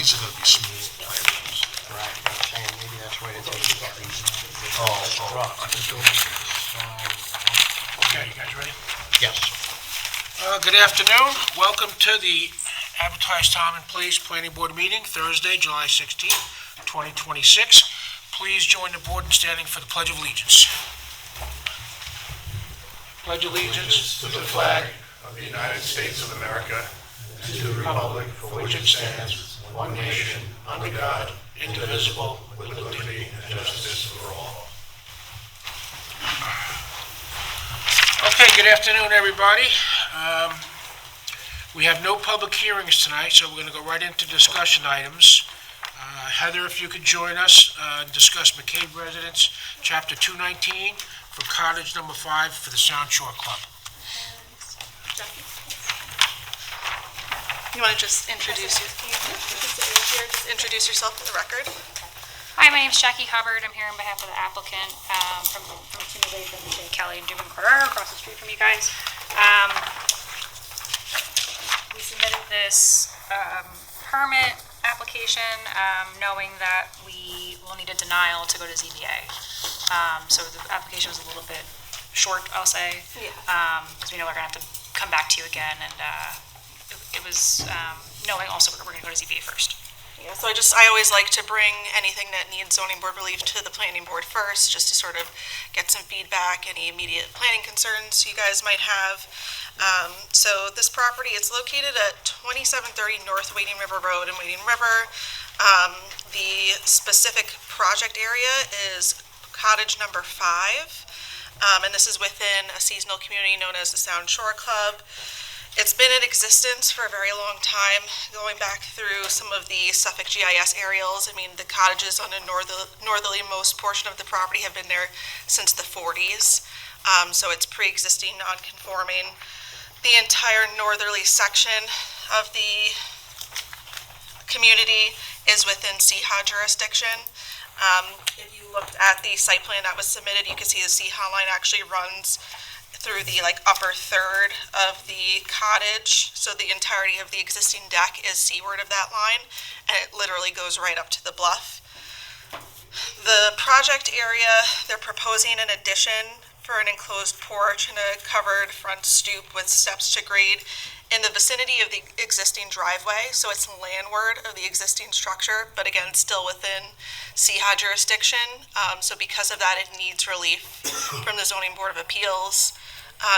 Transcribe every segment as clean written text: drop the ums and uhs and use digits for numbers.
these are going to be smooth plantings. Right, I'm saying maybe that's why they take it. Okay, you guys ready? Yes. Good afternoon. Welcome to the advertised time and place planning board meeting, Thursday, July 16, 2026. Please join the board in standing for the Pledge of Allegiance. Pledge allegiance to the flag of the United States of America and to the republic for which it stands, one nation, under God, indivisible, with liberty and justice for all. Okay, good afternoon, everybody. We have no public hearings tonight, so we're going to go right into discussion items. Heather, if you could join us and discuss McCabe Residence Chapter 219 for Cottage No. 5 for the Sound Shore Club. You want to just introduce yourself for the record? Hi, my name is Jackie Hubbard. I'm here on behalf of the applicant from Kelly and Dubin Correr, across the street from you guys. We submitted this permit application knowing that we will need a denial to go to ZBA. So the application was a little bit short, I'll say, because we know we're going to have to come back to you again, and it was knowing also we're going to go to ZBA first. Yeah, so I always like to bring anything that needs zoning board relief to the planning board first, just to sort of get some feedback, any immediate planning concerns you guys might have. So this property, it's located at 2730 North Wading River Road in Wading River. The specific project area is Cottage No. 5, and this is within a seasonal community known as the Sound Shore Club. It's been in existence for a very long time, going back through some of the Suffolk GIS aerials. I mean, the cottages on the northerlymost portion of the property have been there since the 40s, so it's pre-existing, non-conforming. The entire northerly section of the community is within CHA jurisdiction. If you looked at the site plan that was submitted, you can see the CHA line actually runs through the upper third of the cottage, so the entirety of the existing deck is seaward of that line, and it literally goes right up to the bluff. The project area, they're proposing an addition for an enclosed porch and a covered front stoop with steps to grade in the vicinity of the existing driveway, so it's landward of the existing structure, but again, still within CHA jurisdiction. So because of that, it needs relief from the Zoning Board of Appeals,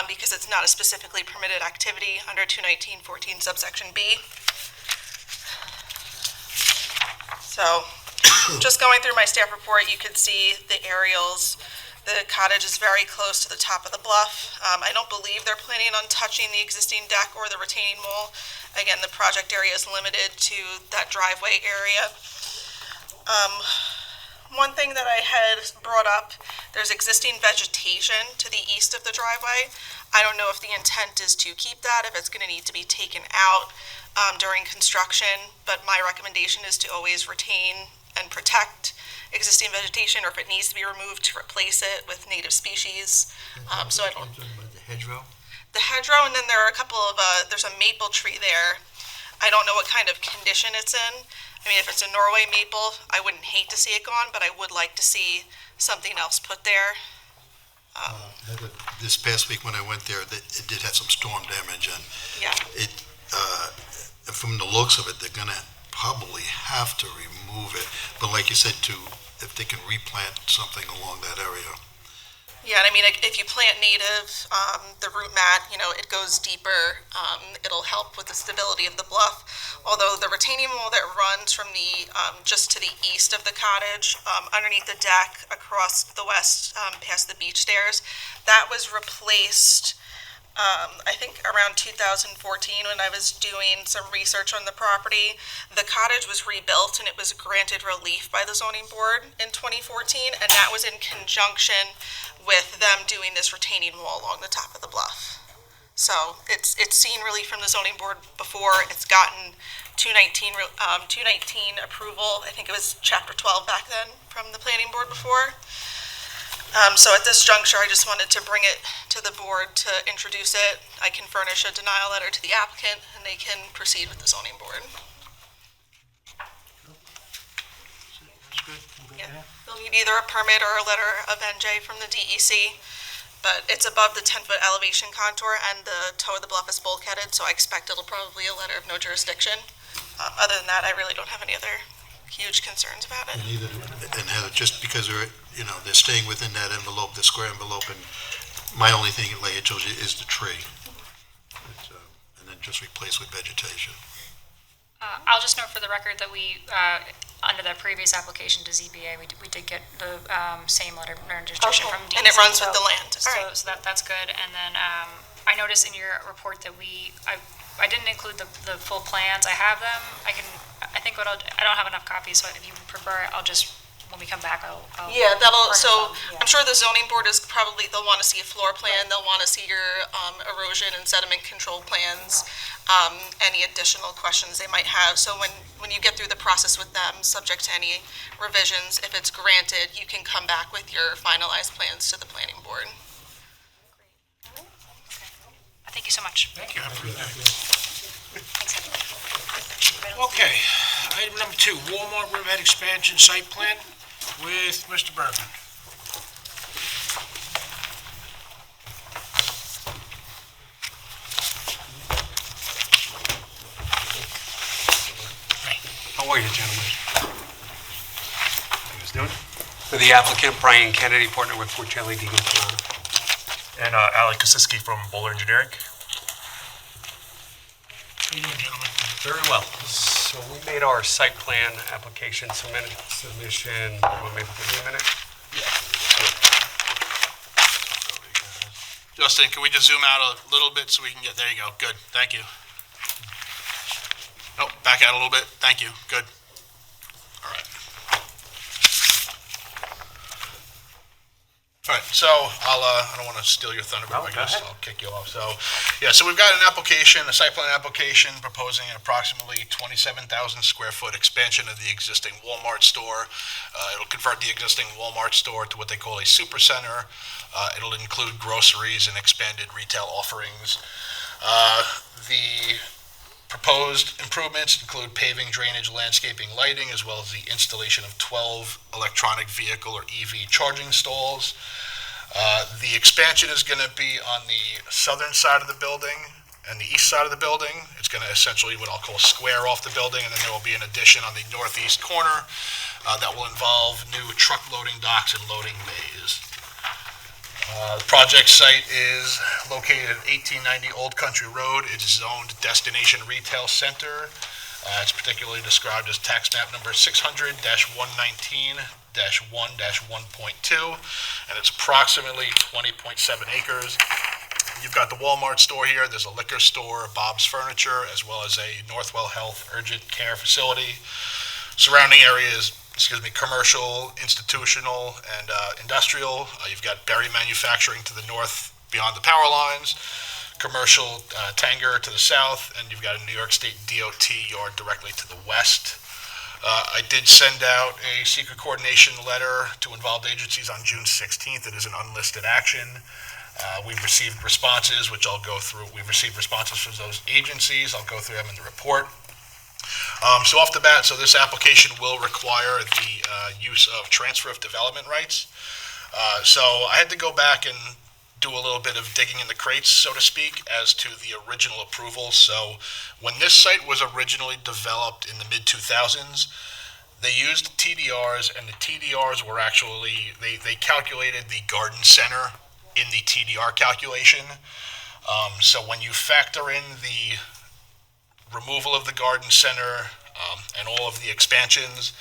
because it's not a specifically permitted activity under 219.14 subsection B. So just going through my staff report, you could see the aerials. The cottage is very close to the top of the bluff. I don't believe they're planning on touching the existing deck or the retaining wall. Again, the project area is limited to that driveway area. One thing that I had brought up, there's existing vegetation to the east of the driveway. I don't know if the intent is to keep that, if it's going to need to be taken out during construction, but my recommendation is to always retain and protect existing vegetation, or if it needs to be removed, to replace it with native species. So I don't. The hedgerow? The hedgerow, and then there are a couple of, there's a maple tree there. I don't know what kind of condition it's in. I mean, if it's a Norway maple, I wouldn't hate to see it gone, but I would like to see something else put there. This past week when I went there, it did have some storm damage, and Yeah. From the looks of it, they're going to probably have to remove it. But like you said, if they can replant something along that area. Yeah, and I mean, if you plant native, the root mat, it goes deeper. It'll help with the stability of the bluff. Although the retaining wall that runs from the just to the east of the cottage, underneath the deck, across the west, past the beach stairs, that was replaced. I think around 2014, when I was doing some research on the property. The cottage was rebuilt and it was granted relief by the zoning board in 2014, and that was in conjunction with them doing this retaining wall along the top of the bluff. So it's seen relief from the zoning board before. It's gotten 219 approval. I think it was Chapter 12 back then from the planning board before. So at this juncture, I just wanted to bring it to the board to introduce it. I can furnish a denial letter to the applicant, and they can proceed with the zoning board. Yeah. They'll need either a permit or a letter of NJ from the DEC, but it's above the 10-foot elevation contour and the toe of the bluff is bulkheaded, so I expect it'll probably a letter of no jurisdiction. Other than that, I really don't have any other huge concerns about it. And Heather, just because they're staying within that envelope, the square envelope, and my only thing, like I told you, is the tree. And then just replace with vegetation. I'll just note for the record that we, under the previous application to ZBA, we did get the same letter of registration from DEC. And it runs with the land. So that's good. And then I noticed in your report that I didn't include the full plans. I have them. I don't have enough copies, so if you prefer, I'll just, when we come back, I'll Yeah, furnish them. Yeah. I'm sure the zoning board is they'll want to see a floor plan, they'll want to see your erosion and sediment control plans, any additional questions they might have. So when you get through the process with them, subject to any revisions, if it's granted, you can come back with your finalized plans to the planning board. Thank you so much. Thank you. Have a good day. Thanks, Heather. Okay, item number 2, Walmart Riverhead Expansion Site Plan with Mr. Bergman. How are you, gentlemen? How you guys doing? For the applicant, Brian Kennedy, partner with Fortelli Deegan Toronto. And Alec Kosiski from Bowler Engineering. How you doing, gentlemen? Very well. So we made our site plan application submission. Maybe give me a minute. Justin, can we just zoom out a little bit so we can get, there you go, good, thank you. Oh, back out a little bit, thank you, good. All right. All right, so I don't want to steal your thunder, but No, I go guess ahead. I'll kick you off. So we've got an application, a site plan application proposing an approximately 27,000 square foot expansion of the existing Walmart store. It'll convert the existing Walmart store to what they call a super center. It'll include groceries and expanded retail offerings. The proposed improvements include paving, drainage, landscaping, lighting, as well as the installation of 12 electronic vehicle or EV charging stalls. The expansion is going to be on the southern side of the building and the east side of the building. It's going to essentially what I'll call square off the building, and then there will be an addition on the northeast corner that will involve new truck loading docks and loading bays. The project site is located at 1890 Old Country Road. It is zoned Destination Retail Center. It's particularly described as tax map number 600-119-1-1.2, and it's approximately 20.7 acres. You've got the Walmart store here. There's a liquor store, Bob's Furniture, as well as a Northwell Health urgent care facility. Surrounding areas, commercial, institutional, and industrial. You've got Berry Manufacturing to the north beyond the power lines, commercial Tanger to the south, and you've got a New York State DOT yard directly to the west. I did send out a secret coordination letter to involved agencies on June 16th. It is an unlisted action. We've received responses, which I'll go through. We've received responses from those agencies. I'll go through them in the report. So off the bat, this application will require the use of transfer of development rights. So I had to go back and do a little bit of digging in the crates, so to speak, as to the original approval. So when this site was originally developed in the mid-2000s, they used TDRs, and the TDRs were actually, they calculated the garden center in the TDR calculation. So when you factor in the removal of the garden center and all of the expansions,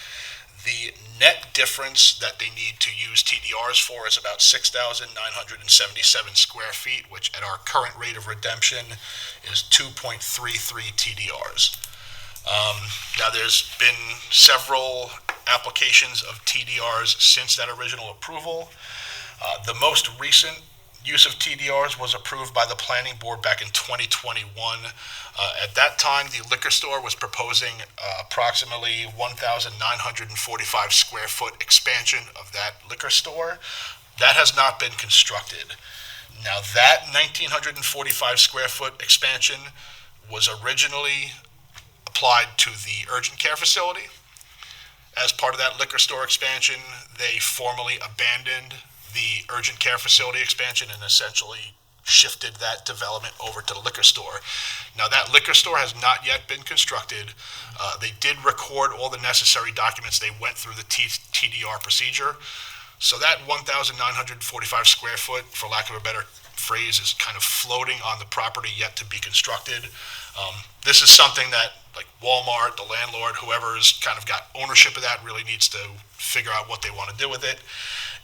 the net difference that they need to use TDRs for is about 6,977 square feet, which at our current rate of redemption is 2.33 TDRs. Now there's been several applications of TDRs since that original approval. The most recent use of TDRs was approved by the planning board back in 2021. At that time, the liquor store was proposing approximately 1,945 square foot expansion of that liquor store. That has not been constructed. Now that 1,945 square foot expansion was originally applied to the urgent care facility. as part of that liquor store expansion, they formally abandoned the urgent care facility expansion and essentially shifted that development over to the liquor store. Now, that liquor store has not yet been constructed. They did record all the necessary documents. They went through the TDR procedure. So that 1,945 square foot, for lack of a better phrase, is kind of floating on the property yet to be constructed. This is something that, like Walmart, the landlord, whoever's kind of got ownership of that really needs to figure out what they want to do with it.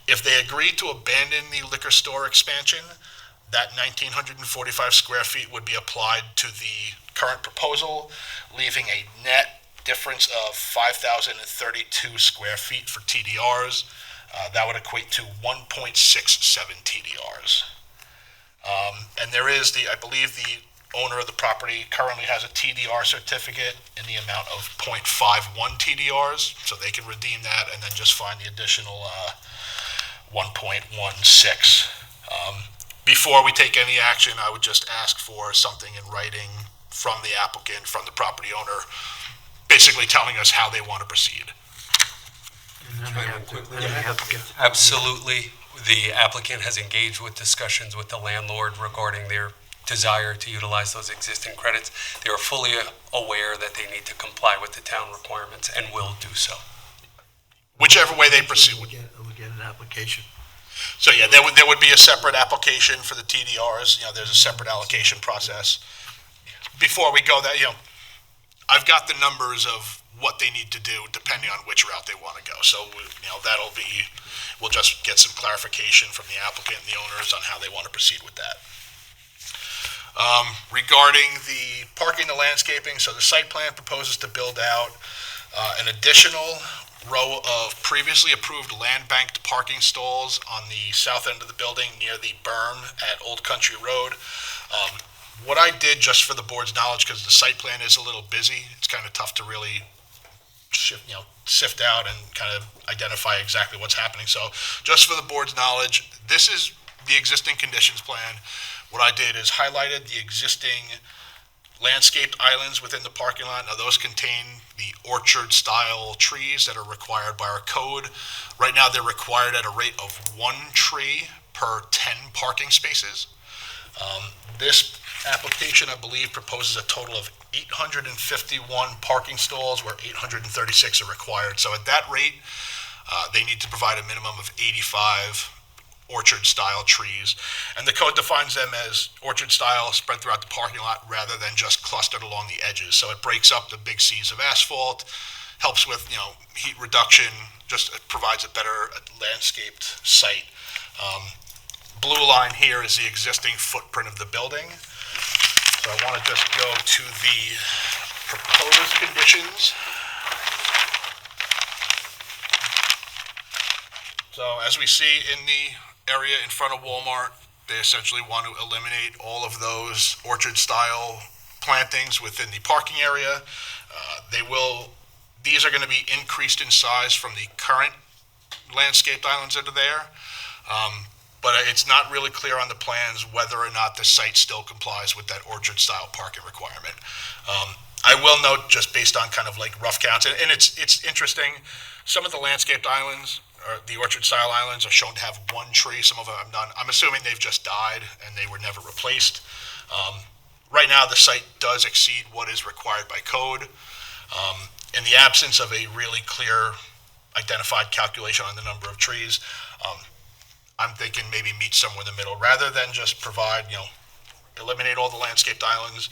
If they agree to abandon the liquor store expansion, that 1,945 square feet would be applied to the current proposal, leaving a net difference of 5,032 square feet for TDRs. That would equate to 1.67 TDRs. And there is I believe the owner of the property currently has a TDR certificate in the amount of 0.51 TDRs, so they can redeem that and then just find the additional 1.16. Before we take any action, I would just ask for something in writing from the applicant, from the property owner, basically telling us how they want to proceed. Absolutely. The applicant has engaged with discussions with the landlord regarding their desire to utilize those existing credits. They are fully aware that they need to comply with the town requirements and will do so. Whichever way they proceed. We'll get an application. So yeah, there would be a separate application for the TDRs. There's a separate allocation process. Before we go that, I've got the numbers of what they need to do depending on which route they want to go. So, we'll just get some clarification from the applicant and the owners on how they want to proceed with that. Regarding the parking, the landscaping, so the site plan proposes to build out an additional row of previously approved land banked parking stalls on the south end of the building near the berm at Old Country Road. What I did, just for the board's knowledge, because the site plan is a little busy, it's kind of tough to really sift out and kind of identify exactly what's happening. So just for the board's knowledge, this is the existing conditions plan. What I did is highlighted the existing landscaped islands within the parking lot. Now, those contain the orchard-style trees that are required by our code. Right now, they're required at a rate of 1 tree per 10 parking spaces. This application, I believe, proposes a total of 851 parking stalls, where 836 are required. So at that rate, they need to provide a minimum of 85 orchard-style trees. And the code defines them as orchard-style spread throughout the parking lot rather than just clustered along the edges. So it breaks up the big seas of asphalt, helps with, heat reduction, just provides a better landscaped site. Blue line here is the existing footprint of the building. So I want to just go to the proposed conditions. So as we see in the area in front of Walmart, they essentially want to eliminate all of those orchard-style plantings within the parking area. These are going to be increased in size from the current landscaped islands that are there. But it's not really clear on the plans whether or not the site still complies with that orchard-style parking requirement. I will note, just based on kind of like rough counts, and it's interesting, some of the landscaped islands, or the orchard-style islands, are shown to have 1 tree. Some of them have none. I'm assuming they've just died and they were never replaced. Right now, the site does exceed what is required by code. In the absence of a really clear identified calculation on the number of trees, I'm thinking maybe meet somewhere in the middle, rather than just provide, eliminate all the landscaped islands.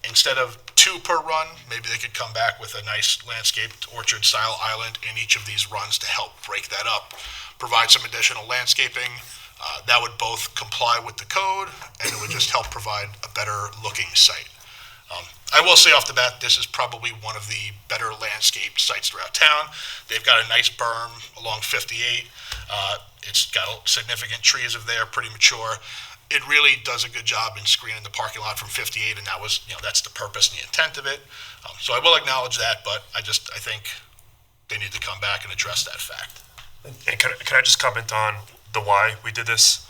Instead of 2 per run, maybe they could come back with a nice landscaped orchard-style island in each of these runs to help break that up, provide some additional landscaping. That would both comply with the code, and it would just help provide a better-looking site. I will say off the bat, this is probably one of the better landscaped sites throughout town. They've got a nice berm along 58. It's got significant trees of there, pretty mature. It really does a good job in screening the parking lot from 58, and that was, that's the purpose and the intent of it. So I will acknowledge that, but I think they need to come back and address that fact. And can I just comment on the why we did this?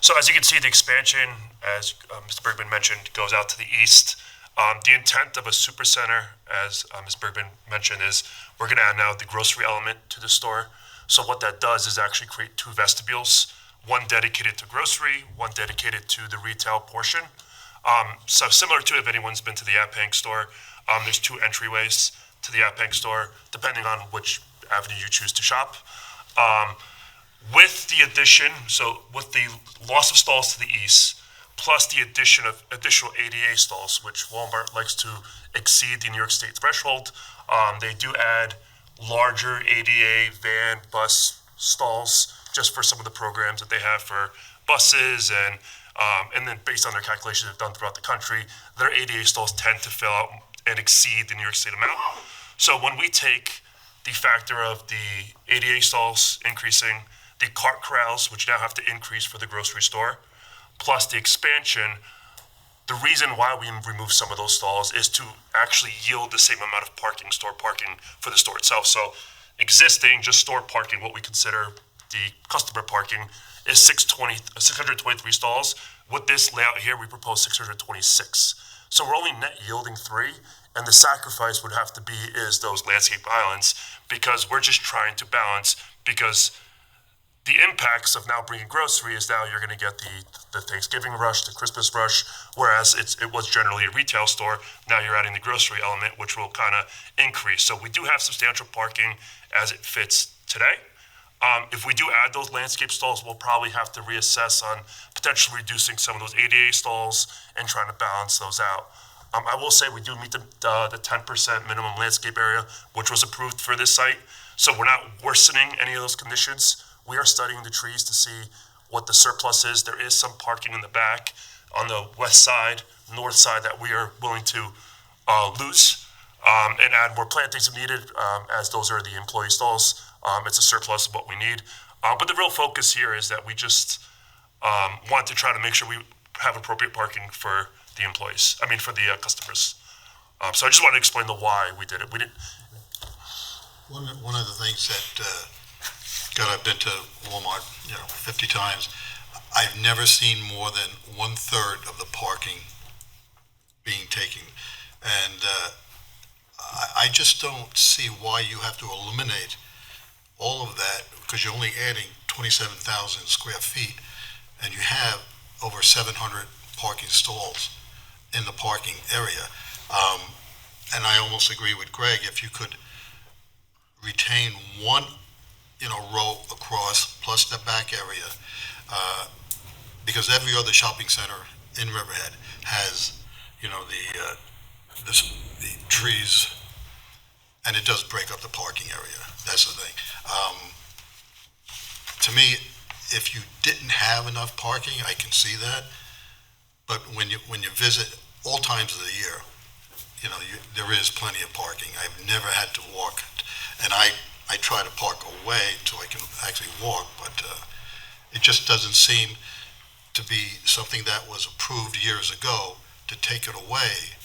So as you can see, the expansion, as Mr. Bergman mentioned, goes out to the east. The intent of a supercenter, as Ms. Bergman mentioned, is we're going to add now the grocery element to the store. So what that does is actually create two vestibules, one dedicated to grocery, one dedicated to the retail portion. So similar to if anyone's been to the Yaphank store, there's two entryways to the Yaphank store, depending on which avenue you choose to shop. With the addition, so with the loss of stalls to the east, plus the addition of additional ADA stalls, which Walmart likes to exceed the New York State threshold, they do add larger ADA van, bus stalls just for some of the programs that they have for buses, and then based on their calculations they've done throughout the country, their ADA stalls tend to fill out and exceed the New York State amount. So when we take the factor of the ADA stalls increasing, the cart corrals, which now have to increase for the grocery store, plus the expansion, the reason why we remove some of those stalls is to actually yield the same amount of parking, store parking for the store itself. So existing, just store parking, what we consider the customer parking, is 623 stalls. With this layout here, we propose 626. So we're only net yielding 3, and the sacrifice would have to be is those landscape islands, because we're just trying to balance, because the impacts of now bringing grocery is now you're going to get the Thanksgiving rush, the Christmas rush, whereas it was generally a retail store. Now you're adding the grocery element, which will kind of increase. So we do have substantial parking as it fits today. If we do add those landscape stalls, we'll probably have to reassess on potentially reducing some of those ADA stalls and trying to balance those out. I will say we do meet the 10% minimum landscape area, which was approved for this site. So we're not worsening any of those conditions. We are studying the trees to see what the surplus is. There is some parking in the back on the west side, north side that we are willing to lose and add more plantings if needed, as those are the employee stalls. It's a surplus of what we need. But the real focus here is that we just want to try to make sure we have appropriate parking for the employees, for the customers. So I just wanted to explain the why we did it. We didn't. One of the things that, God, I've been to Walmart, 50 times. I've never seen more than 1/3 of the parking being taken. And I just don't see why you have to eliminate all of that, because you're only adding 27,000 square feet, and you have over 700 parking stalls in the parking area. And I almost agree with Greg, if you could retain one row across, plus the back area, because every other shopping center in Riverhead has, the trees, and it does break up the parking area. That's the thing. To me, if you didn't have enough parking, I can see that. But when you visit all times of the year, there is plenty of parking. I've never had to walk, and I try to park away so I can actually walk, but it just doesn't seem to be something that was approved years ago. To take it away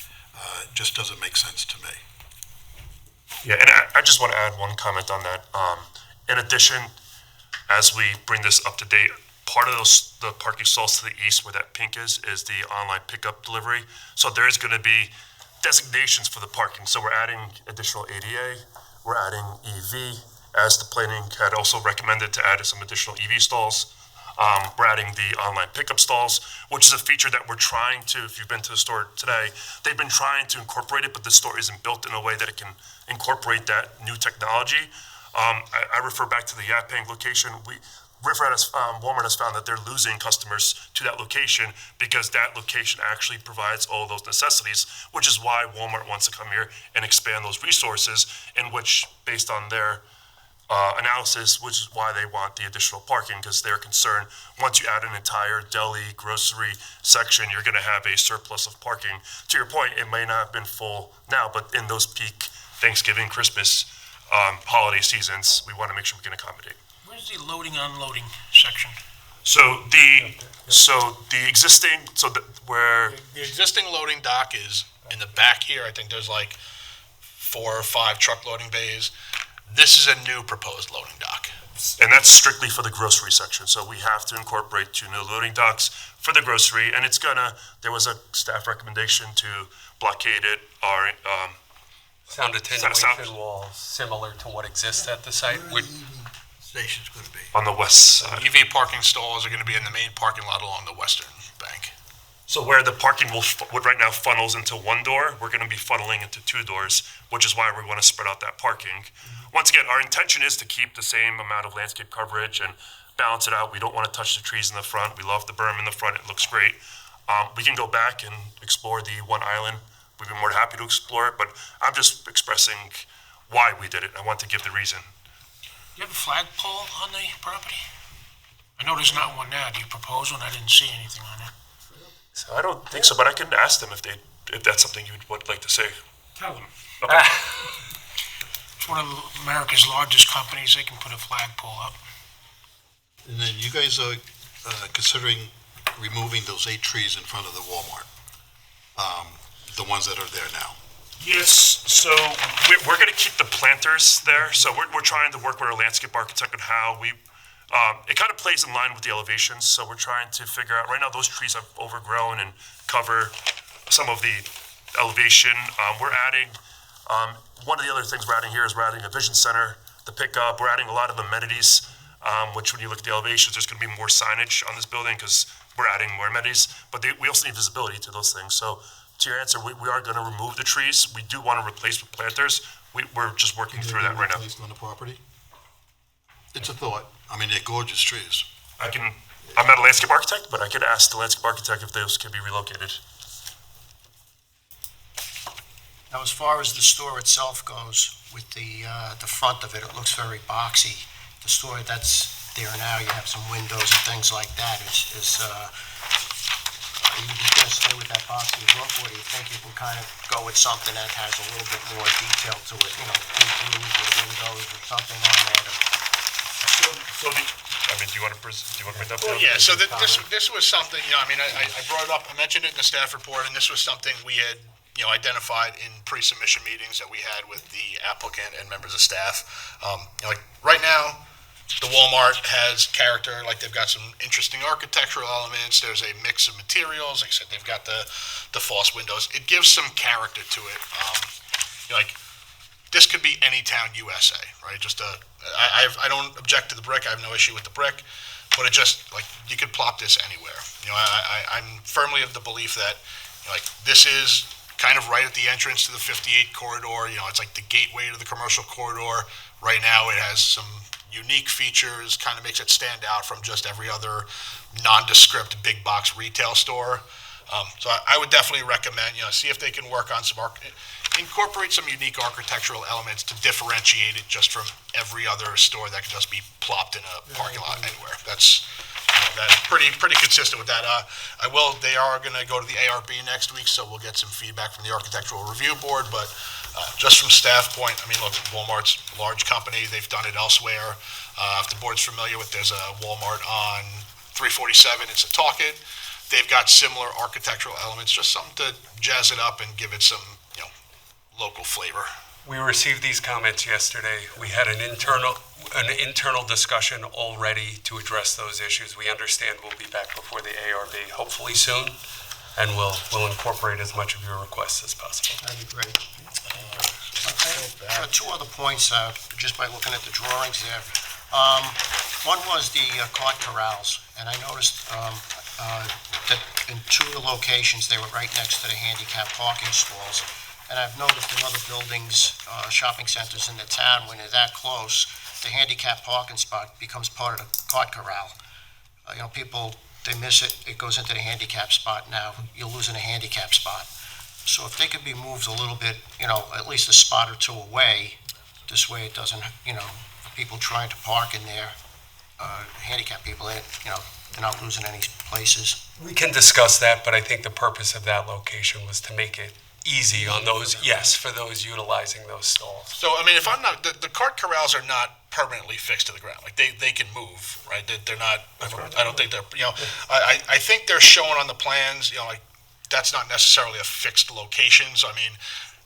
just doesn't make sense to me. Yeah, and I just want to add one comment on that. In addition, as we bring this up to date, part of the parking stalls to the east where that pink is the online pickup delivery. So there is going to be designations for the parking. So we're adding additional ADA, we're adding EV, as the planning had also recommended to add some additional EV stalls. We're adding the online pickup stalls, which is a feature that we're trying to, if you've been to the store today, they've been trying to incorporate it, but the store isn't built in a way that it can incorporate that new technology. I refer back to the Yaphank location. Walmart has found that they're losing customers to that location because that location actually provides all those necessities, which is why Walmart wants to come here and expand those resources, in which, based on their analysis, which is why they want the additional parking, because they're concerned once you add an entire deli, grocery section, you're going to have a surplus of parking. To your point, it may not have been full now, but in those peak Thanksgiving, Christmas, holiday seasons, we want to make sure we can accommodate. Where's the loading, unloading section? So the existing, where The existing loading dock is in the back here. I think there's like 4 or 5 truck loading bays. This is a new proposed loading dock. and that's strictly for the grocery section. So we have to incorporate 2 new loading docks for the grocery, and there was a staff recommendation to blockaded are, Sound sound- attenuation walls, similar to what exists at the site, would Station's gonna be. on the west side. EV parking stalls are going to be in the main parking lot along the western bank. So where the parking would right now funnels into one door, we're going to be funneling into two doors, which is why we want to spread out that parking. Once again, our intention is to keep the same amount of landscape coverage and balance it out. We don't want to touch the trees in the front. We love the berm in the front. It looks great. We can go back and explore the one island. We'd be more than happy to explore it, but I'm just expressing why we did it. I want to give the reason. You have a flagpole on the property? I know there's not one now. Do you propose one? I didn't see anything on it. So I don't think so, but I can ask them if that's something you would like to say. Tell them. Okay. It's one of America's largest companies. They can put a flagpole up. And then you guys are considering removing those 8 trees in front of the Walmart, the ones that are there now. Yes, so we're going to keep the planters there. So we're trying to work with our landscape architect on how we, it kind of plays in line with the elevations. So we're trying to figure out, right now those trees have overgrown and cover some of the elevation. We're adding, one of the other things we're adding here is we're adding a vision center to pick up. We're adding a lot of amenities, which when you look at the elevations, there's going to be more signage on this building because we're adding more amenities. But we also need visibility to those things. So to your answer, we are going to remove the trees. We do want to replace with planters. We're just working through that right now. Placed on the property? It's a thought. I mean, they're gorgeous trees. I'm not a landscape architect, but I could ask the landscape architect if those can be relocated. Now, as far as the store itself goes, with the front of it, it looks very boxy. The store that's there now, you have some windows and things like that. Are you just gonna stay with that boxy look, or do you think you can kind of go with something that has a little bit more detail to it, you know, windows or something on there? Do you want to bring that up? Well, yeah, so this was something, I brought it up, I mentioned it in the staff report, and this was something we had, identified in pre-submission meetings that we had with the applicant and members of staff. Right now, the Walmart has character, like they've got some interesting architectural elements, there's a mix of materials, like I said, they've got the false windows. It gives some character to it. This could be any town USA, right? I don't object to the brick, I have no issue with the brick, but it just, you could plop this anywhere. I'm firmly of the belief that, this is kind of right at the entrance to the 58 corridor, it's like the gateway to the commercial corridor. Right now, it has some unique features, kind of makes it stand out from just every other nondescript big box retail store. So I would definitely recommend, see if they can work on incorporate some unique architectural elements to differentiate it just from every other store that could just be plopped in a parking lot anywhere. That's pretty consistent with that. They are going to go to the ARB next week, so we'll get some feedback from the Architectural Review Board, but just from staff point, look, Walmart's a large company. They've done it elsewhere. If the board's familiar with, there's a Walmart on 347 in Setauket. They've got similar architectural elements, just something to jazz it up and give it some, local flavor. We received these comments yesterday. We had an internal discussion already to address those issues. We understand we'll be back before the ARB hopefully soon, and we'll incorporate as much of your requests as possible. That'd be great. Two other points, just by looking at the drawings there. One was the cart corrals, and I noticed that in 2 of the locations, they were right next to the handicap parking stalls. And I've noticed in other buildings, shopping centers in the town, when they're that close, the handicap parking spot becomes part of the cart corral. People, they miss it, it goes into the handicap spot. Now, you're losing a handicap spot. So if they could be moved a little bit, at least a spot or 2 away, this way it doesn't, for people trying to park in there, handicap people, they're not losing any places. We can discuss that, but I think the purpose of that location was to make it easy on those, for those utilizing those stalls. So, if I'm not, the cart corrals are not permanently fixed to the ground. They can move, right? They're not, I don't think they're, I think they're showing on the plans, that's not necessarily a fixed location. So,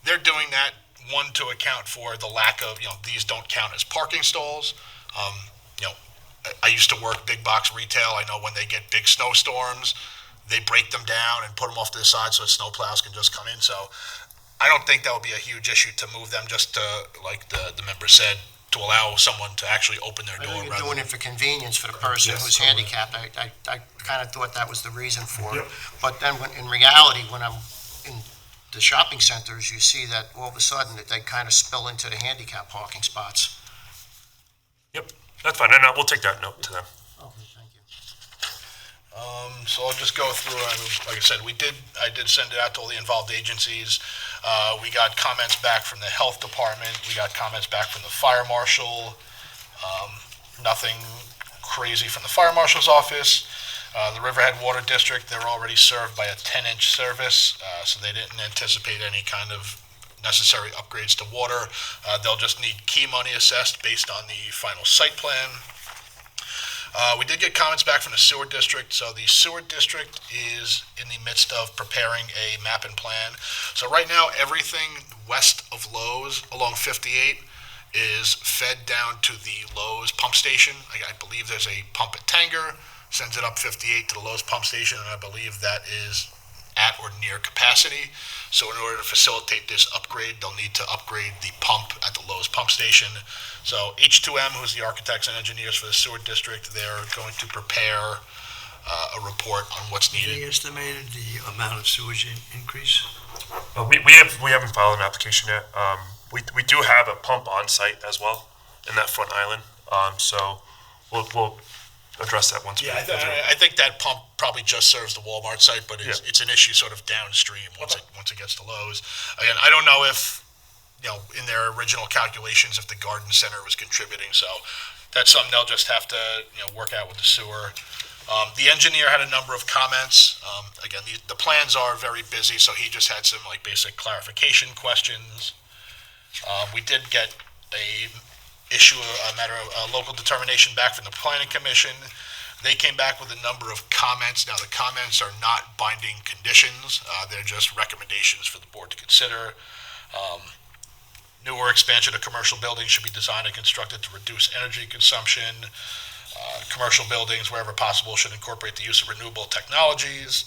they're doing that, one, to account for the lack of, these don't count as parking stalls. I used to work big box retail. I know when they get big snowstorms, they break them down and put them off to the side so that snow plows can just come in. So I don't think that would be a huge issue to move them, just to, like the member said, to allow someone to actually open their I door. think you're doing it for convenience for the person who's handicapped. I kind of thought that was the reason for it. But then in reality, when I'm in the shopping centers, you see that all of a sudden that they kind of spill into the handicap parking spots. Yep, that's fine, and we'll take that note to them. Okay, thank you. So I'll just go through, and like I said, I did send it out to all the involved agencies. We got comments back from the health department, we got comments back from the fire marshal, nothing crazy from the fire marshal's office. The Riverhead Water District, they're already served by a 10-inch service, so they didn't anticipate any kind of necessary upgrades to water. They'll just need key money assessed based on the final site plan. We did get comments back from the sewer district. So the sewer district is in the midst of preparing a map and plan. So right now, everything west of Lowe's along 58 is fed down to the Lowe's pump station. I believe there's a pump at Tanger, sends it up 58 to the Lowe's pump station, and I believe that is at or near capacity. So in order to facilitate this upgrade, they'll need to upgrade the pump at the Lowe's pump station. So H2M, who's the architects and engineers for the sewer district, they're going to prepare a report on what's needed. They estimated the amount of sewage increase? We haven't filed an application yet. We do have a pump on site as well in that front island. So we'll address that once. Yeah, I think that pump probably just serves the Walmart site, but it's an issue sort of downstream once it gets to Lowe's. Again, I don't know if, in their original calculations, if the garden center was contributing. So that's something they'll just have to, work out with the sewer. The engineer had a number of comments. Again, the plans are very busy, so he just had some basic clarification questions. We did get a local determination back from the planning commission. They came back with a number of comments. Now, the comments are not binding conditions. They're just recommendations for the board to consider. Newer expansion of commercial buildings should be designed and constructed to reduce energy consumption. Commercial buildings, wherever possible, should incorporate the use of renewable technologies.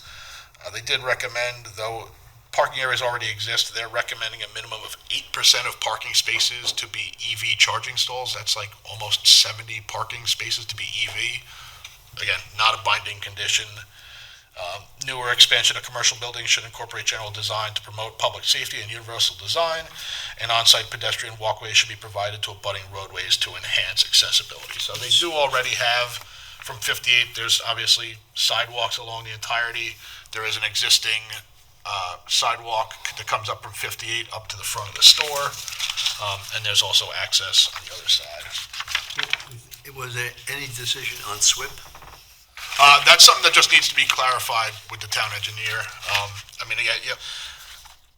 They did recommend, though parking areas already exist, they're recommending a minimum of 8% of parking spaces to be EV charging stalls. That's almost 70 parking spaces to be EV. Again, not a binding condition. Newer expansion of commercial buildings should incorporate general design to promote public safety and universal design, and on-site pedestrian walkways should be provided to abutting roadways to enhance accessibility. So they do already have, from 58, there's obviously sidewalks along the entirety. There is an existing sidewalk that comes up from 58 up to the front of the store, and there's also access on the other side. Was there any decision on SWIP? That's something that just needs to be clarified with the town engineer. Again,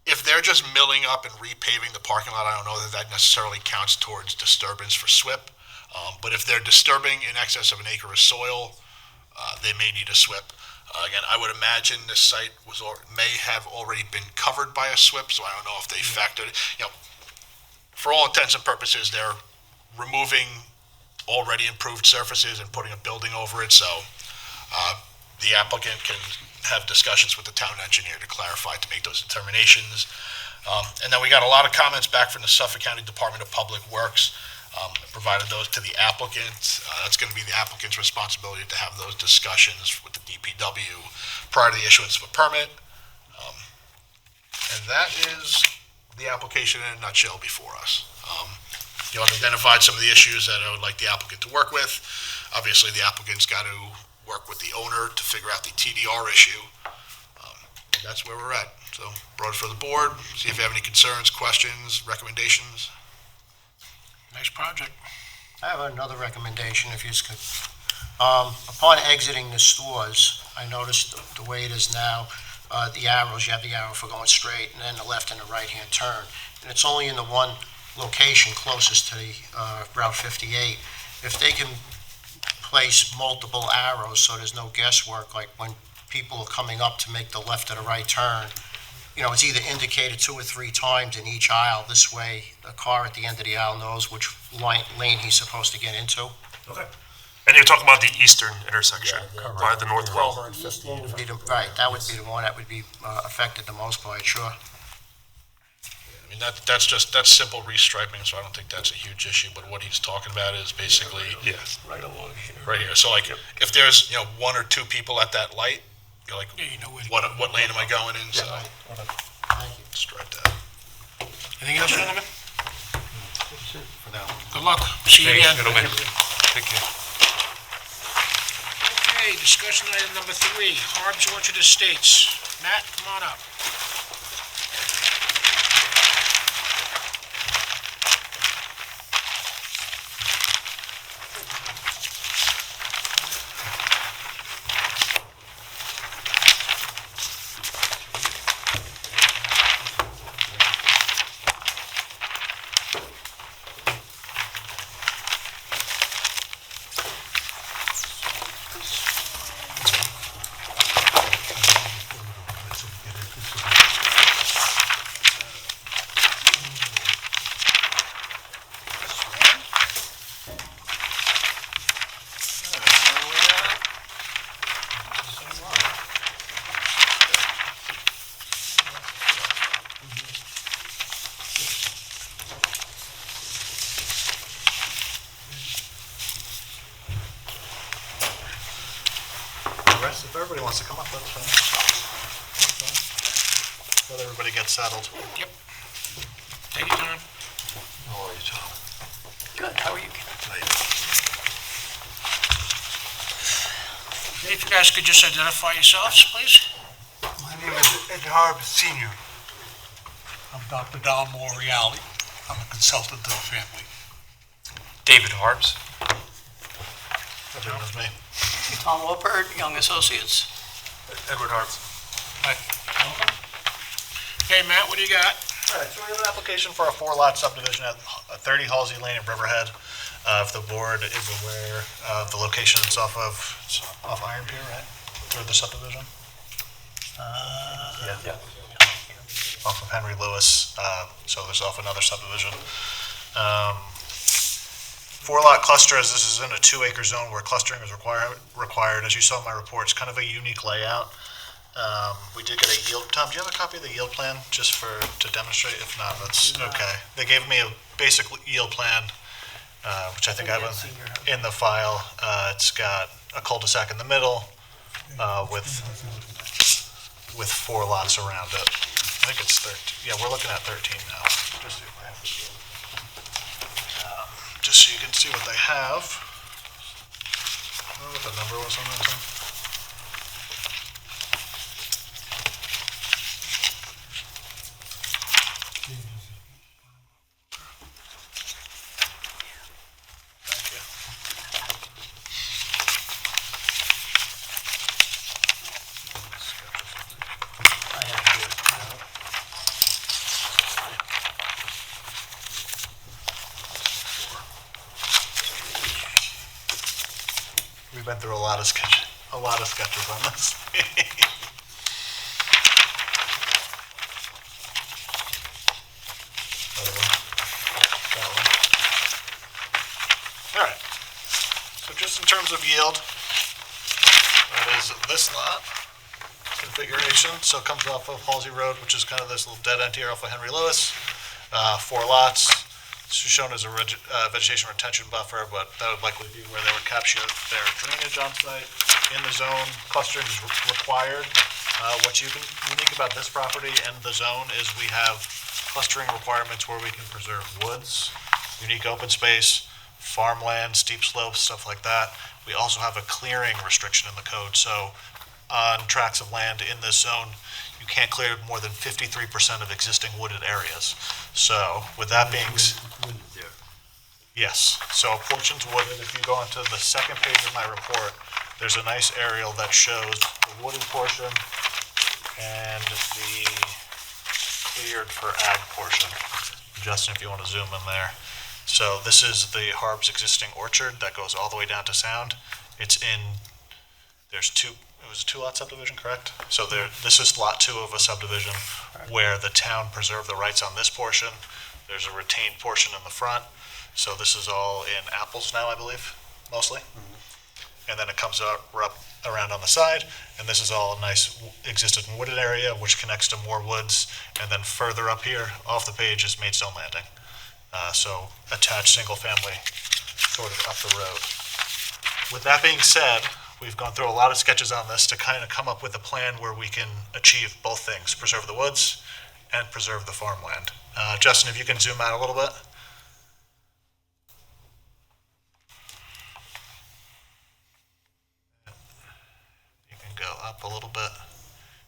if they're just milling up and repaving the parking lot, I don't know that necessarily counts towards disturbance for SWIP. But if they're disturbing in excess of an acre of soil, they may need a SWIP. Again, I would imagine this site may have already been covered by a SWIP, so I don't know if they factored it. For all intents and purposes, they're removing already improved surfaces and putting a building over it, so the applicant can have discussions with the town engineer to clarify, to make those determinations. And then we got a lot of comments back from the Suffolk County Department of Public Works. Provided those to the applicant. That's going to be the applicant's responsibility to have those discussions with the DPW prior to the issuance of a permit. And that is the application in a nutshell before us. I've identified some of the issues that I would like the applicant to work with. Obviously, the applicant's got to work with the owner to figure out the TDR issue. That's where we're at. So, brought it for the board. See if you have any concerns, questions, recommendations. Nice project. I have another recommendation, if you could. Upon exiting the stores, I noticed the way it is now, the arrows, you have the arrow for going straight, and then the left and the right-hand turn. And it's only in the one location closest to the Route 58. If they can place multiple arrows so there's no guesswork, like when people are coming up to make the left or the right turn, it's either indicated 2 or 3 times in each aisle. This way, the car at the end of the aisle knows which lane he's supposed to get into. Okay. And you're talking about the eastern intersection by the north well. Right, that would be the one that would be affected the most by it, sure. I mean, that's simple restriping, so I don't think that's a huge issue, but what he's talking about is basically Right along here. right here. So like, if there's, one or two people at that light, you're like, Yeah, you know where to what lane am I going in? So, Thank you. strike that. Anything else, gentlemen? For now. Good luck. See you Thanks, again. gentlemen. Take care. Okay, discussion item number 3, Harbs Orchard Estates. Matt, come on up. If everybody wants to come up, that's fine. Let everybody get settled. Yep. Take your time. How are you, Tom? Good, how are you? Okay, if you guys could just identify yourselves, please. My name is Ed Harb Senior. I'm Dr. Don Moriali. I'm a consultant to the family. David Harbs. That was me. Tom Wolpert, Young Associates. Edward Harbs. Okay, Matt, what do you got? All right, so we have an application for a 4-lot subdivision at 30 Halsey Lane in Riverhead. If the board is aware of the location, it's off Iron Pier, right? Or the subdivision? Yeah. Off of Henry Lewis, so there's off another subdivision. 4-lot cluster, as this is in a 2-acre zone where clustering is required. As you saw in my report, it's kind of a unique layout. We did get a yield. Tom, do you have a copy of the yield plan just to demonstrate? If not, that's okay. They gave me a basic yield plan, which I think I have in the file. It's got a cul-de-sac in the middle with 4 lots around it. I think it's 13. Yeah, we're looking at 13 now. Just so you can see what they have. I don't know what the number was on that one. Thank you. We've been through a lot of sketches on this. All right. So just in terms of yield, that is this lot configuration. So it comes off of Halsey Road, which is kind of this little dead end here off of Henry Lewis. 4 lots. This is shown as a vegetation retention buffer, but that would likely be where they would capture their drainage on site. In the zone, clustering is required. What's unique about this property and the zone is we have clustering requirements where we can preserve woods, unique open space, farmland, steep slopes, stuff like that. We also have a clearing restriction in the code. So on tracts of land in this zone, you can't clear more than 53% of existing wooded areas. So with that being yes, so portions wooded. If you go into the second page of my report, there's a nice aerial that shows the wooded portion and the cleared for ag portion. Justin, if you want to zoom in there. So this is the Harbs existing orchard that goes all the way down to Sound. It was a 2-lot subdivision, correct? So this is lot 2 of a subdivision where the town preserved the rights on this portion. There's a retained portion in the front. So this is all in apples now, I believe, mostly. and then it comes up around on the side, and this is all a nice existing wooded area, which connects to more woods, and then further up here, off the page, is Maidstone Landing. So attached single family sort of up the road. With that being said, we've gone through a lot of sketches on this to kind of come up with a plan where we can achieve both things, preserve the woods and preserve the farmland. Justin, if you can zoom out a little bit. You can go up a little bit.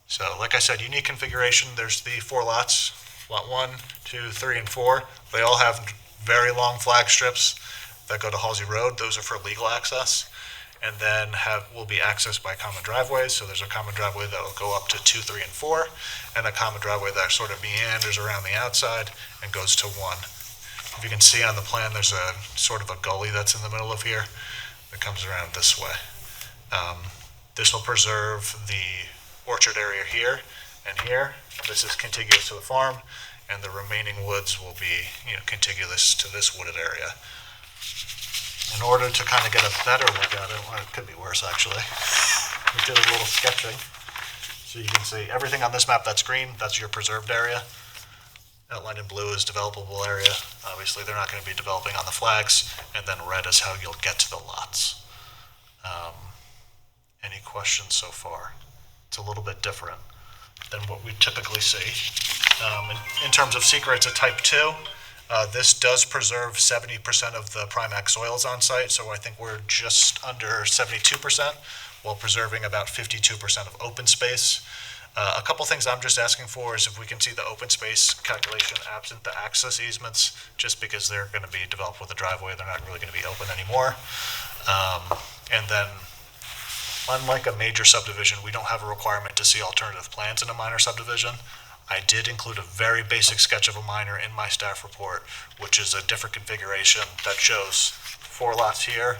So like I said, unique configuration. There's the 4 lots, lot 1, 2, 3, and 4. They all have very long flag strips that go to Halsey Road. Those are for legal access. And then will be accessed by common driveways. So there's a common driveway that will go up to 2, 3, and 4, and a common driveway that sort of meanders around the outside and goes to 1. If you can see on the plan, there's a sort of a gully that's in the middle of here that comes around this way. This will preserve the orchard area here and here. This is contiguous to the farm, and the remaining woods will be, contiguous to this wooded area. In order to kind of get a better look at it, well, it could be worse actually, we did a little sketching. So you can see everything on this map that's green, that's your preserved area. Outlined in blue is developable area. Obviously, they're not going to be developing on the flags, and then red is how you'll get to the lots. Any questions so far? It's a little bit different than what we typically see. In terms of secret, it's a type 2. This does preserve 70% of the Primax soils on site, so I think we're just under 72%, while preserving about 52% of open space. A couple things I'm just asking for is if we can see the open space calculation absent the access easements, just because they're going to be developed with a driveway, they're not really going to be open anymore. And then, unlike a major subdivision, we don't have a requirement to see alternative plans in a minor subdivision. I did include a very basic sketch of a minor in my staff report, which is a different configuration that shows 4 lots here,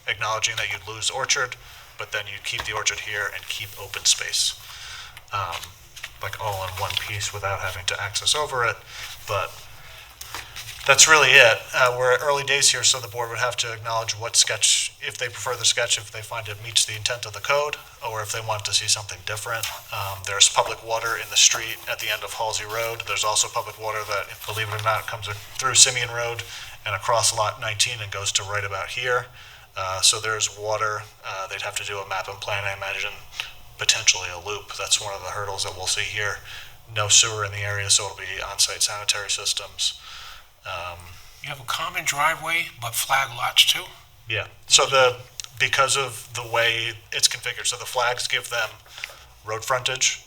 acknowledging that you'd lose orchard, but then you'd keep the orchard here and keep open space, like all in one piece without having to access over it. But that's really it. We're at early days here, so the board would have to acknowledge what sketch, if they prefer the sketch, if they find it meets the intent of the code, or if they want to see something different. There's public water in the street at the end of Halsey Road. There's also public water that, believe it or not, comes through Simeon Road and across lot 19 and goes to right about here. So there's water. They'd have to do a map and plan, I imagine, potentially a loop. That's one of the hurdles that we'll see here. No sewer in the area, so it'll be on-site sanitary systems. You have a common driveway, but flag lots too? Yeah, so because of the way it's configured, so the flags give them road frontage.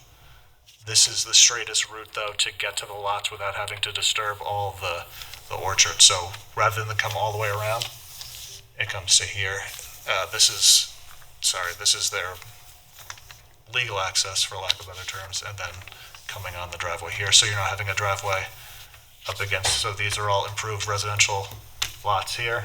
This is the straightest route, though, to get to the lots without having to disturb all the orchard. So rather than come all the way around, it comes to here. This is their legal access, for lack of better terms, and then coming on the driveway here. So you're not having a driveway up against, so these are all improved residential lots here,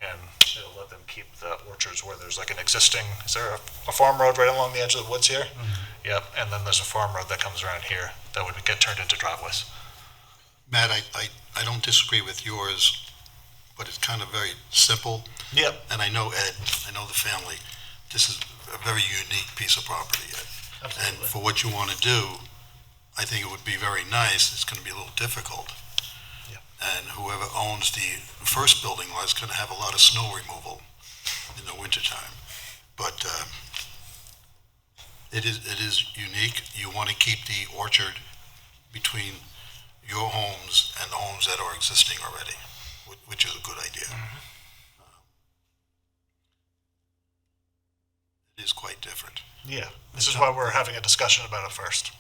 and it'll let them keep the orchards where there's like an existing, is there a farm road right along the edge of the woods here? Mm-hmm. Yep, and then there's a farm road that comes around here that would get turned into driveways. Matt, I don't disagree with yours, but it's kind of very simple. Yep. And I know Ed, I know the family. This is a very unique piece of property, Ed. Absolutely. And for what you want to do, I think it would be very nice. It's going to be a little difficult. Yeah. And whoever owns the first building lot is going to have a lot of snow removal in the wintertime. But it is unique. You want to keep the orchard between your homes and the homes that are existing already, which is a good idea. Mm-hmm. It is quite different. Yeah, this is why we're having a discussion about it first.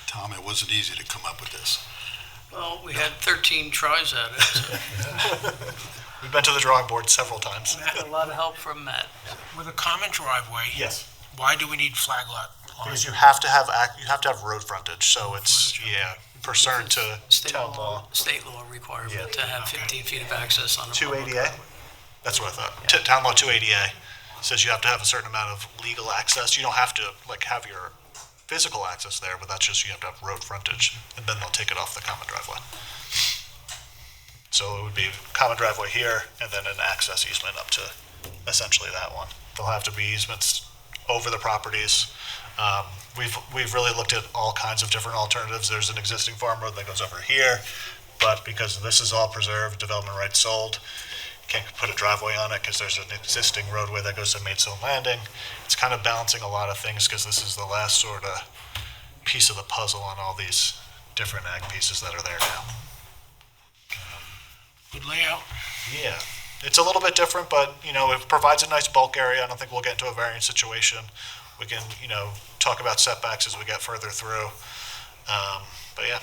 Tom, it wasn't easy to come up with this. Well, we had 13 tries at it. So. We've been to the drawing board several times. We had a lot of help from Matt. With a common driveway? Yes. Why do we need flag lot? Because you have to have road frontage, so it's, pursuant to town law. State law requirement to have 15 feet of access on a 280A? That's what I thought. Town law 280A says you have to have a certain amount of legal access. You don't have to have your physical access there, but that's just you have to have road frontage, and then they'll take it off the common driveway. So it would be common driveway here, and then an access easement up to essentially that one. There'll have to be easements over the properties. We've really looked at all kinds of different alternatives. There's an existing farm road that goes over here, but because this is all preserved, development rights sold, can't put a driveway on it because there's an existing roadway that goes to Maidstone Landing. It's kind of balancing a lot of things because this is the last sort of piece of the puzzle on all these different ag pieces that are there now. Good layout. Yeah, it's a little bit different, but, you know, it provides a nice bulk area. I don't think we'll get into a variance situation. We can, you know, talk about setbacks as we get further through. But yeah,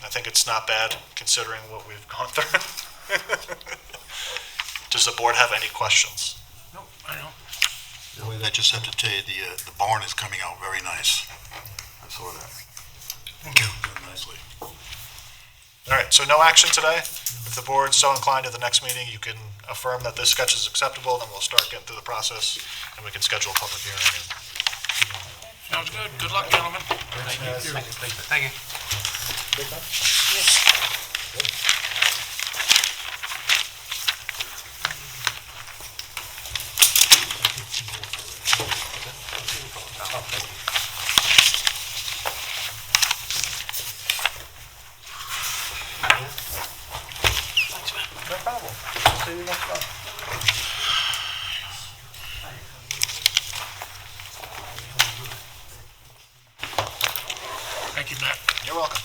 I think it's not bad considering what we've gone through. Does the board have any questions? No, I don't. I just have to tell you, the barn is coming out very nice. I saw that. Thank you. Done nicely. All right, so no action today. If the board's so inclined at the next meeting, you can affirm that this sketch is acceptable, then we'll start getting through the process, and we can schedule a public hearing. Sounds good. Good luck, gentlemen. Thank you. No problem. See you next month. Thank you, Matt. You're welcome.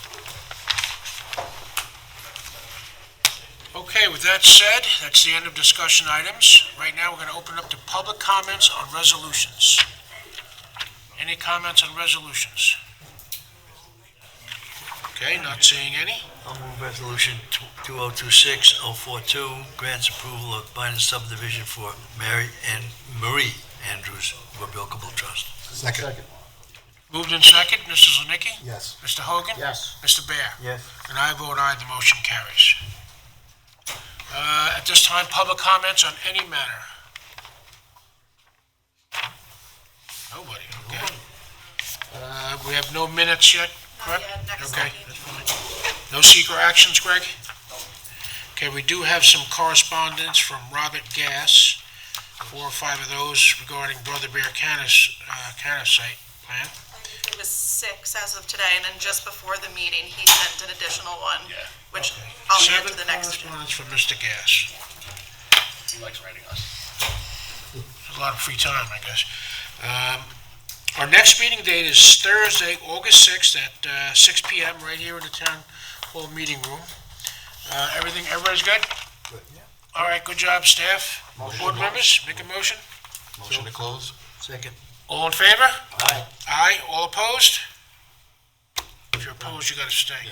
Okay, with that said, that's the end of discussion items. Right now, we're going to open up to public comments on resolutions. Any comments on resolutions? Okay, not seeing any. I'll move resolution 2026-042, grants approval of minor subdivision for Marie Andrews Revocable Trust. Second. Moved in second, Mr. Zilnicki? Yes. Mr. Hogan? Yes. Mr. Bear? Yes. And I vote aye, the motion carries. At this time, public comments on any matter? Nobody, okay. We have no minutes yet, correct? yet, next Okay, meeting. that's fine. No secret actions, Greg? Okay, we do have some correspondence from Robert Gass, 4 or 5 of those regarding Brother Bear Canis site plan. It was 6 as of today, and then just before the meeting, he sent an additional one, which I'll get to the next agenda. 7 correspondence from Mr. Gass. He likes writing us. A lot of free time, I guess. Our next meeting date is Thursday, August 6th at 6 PM right here in the town hall meeting room. Everybody's good? Good. All right, good job, staff. Board members, make a motion. Motion to close? Second. All in favor? Aye. Aye, all opposed? If you're opposed, you gotta stay.